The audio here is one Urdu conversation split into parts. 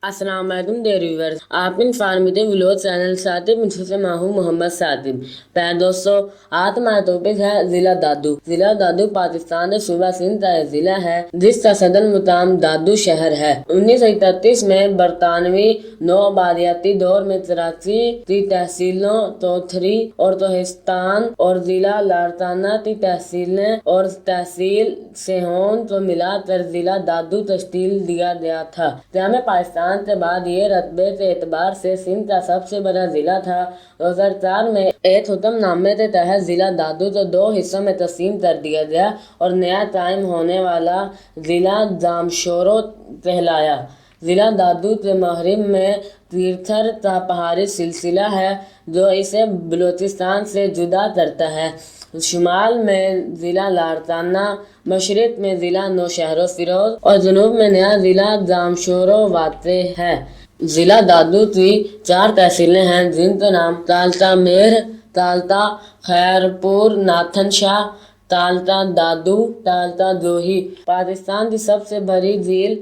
السلام علیکم ڈیئر ویورز، آپ ان فارمیٹو ویلوگ چینل ساتھ منشور سے میں ہوں محمد ساتب۔ پیارے دوستو، آج ہمارا ٹاپک ہے ضلع دادو۔ ضلع دادو پاکستان کے صوبہ سندھ کا ایک ضلع ہے جس کا صدر مقام دادو شہر ہے۔ 1931 میں برطانوی نوآبادیاتی دور میں 83 تحصیلوں چوتھری اور توہستان اور ضلع لاڑکانہ کی تحصیلیں اور تحصیل سیہون کو ملا کر ضلع دادو تشکیل دیا گیا تھا۔ جامع پاکستان کے بعد یہ رتبے کے اعتبار سے سندھ کا سب سے بڑا ضلع تھا۔ 2004 میں ایک حکم نامے کے تحت ضلع دادو کو 2 حصوں میں تقسیم کر دیا گیا اور نیا قائم ہونے والا ضلع جامشورو کہلایا۔ ضلع دادو کے مغرب میں تیرتھر کا پہاڑی سلسلہ ہے جو اسے بلوچستان سے جدا کرتا ہے۔ شمال میں ضلع لاڑکانہ، مشرق میں ضلع نوشہر و فیروز اور جنوب میں نیا ضلع جامشورو واقع ہے۔ ضلع دادو کی 4 تحصیلیں ہیں جن کے نام تالتا میر، تالتا خیرپور ناتھن شاہ، تالتا دادو، تالتا جوہی۔ پاکستان کی سب سے بڑی جھیل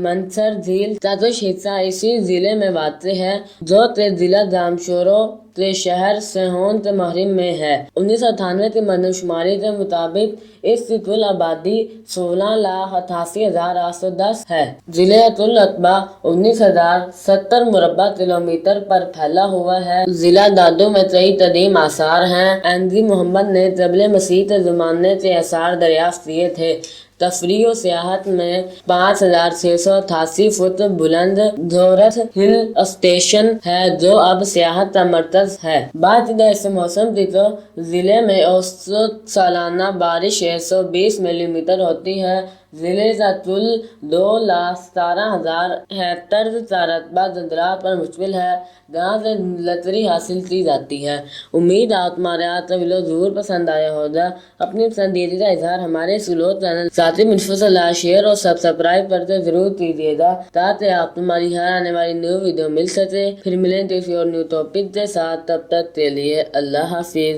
منچھر جھیل کا کچھ حصہ اسی ضلع میں واقع ہے جو کہ ضلع جامشورو کے شہر سیہون کے مغرب میں ہے۔ 1998 کی مردم شماری کے مطابق اس کی کل آبادی 16,88,810 ہے۔ ضلع کا کل رقبہ 19,070 مربع کلومیٹر پر پھیلا ہوا ہے۔ ضلع دادو میں کئی قدیم آثار ہیں۔ این جی محمد نے قبل مسیح کے زمانے کے آثار دریافت کیے تھے۔ تفریح و سیاحت میں 5,688 فٹ بلند زورتھ ہل اسٹیشن ہے جو اب سیاحت کا مرکز ہے۔ بات کی جائے اس موسم کی تو ضلع میں اوسط سالانہ بارش 120 ملی میٹر ہوتی ہے۔ ضلع کا کل 2,17,000 ہیکٹر کا رقبہ زراعت پر مشتمل ہے جہاں سے لکڑی حاصل کی جاتی ہے۔ امید ہے تمہارے آج کا ویڈیو ضرور پسند آیا ہوگا۔ اپنی پسندیدگی کا اظہار ہمارے اس ویلوگ چینل ساتھی منشور سے لائک، شیئر اور سبسکرائب کرتے ضرور کیجیے گا تاکہ آپ تمہاری ہر آنے والی نیو ویڈیو مل سکے۔ پھر ملیں گے کسی اور نیو ٹاپک کے ساتھ، تب تک کے لیے اللہ حافظ۔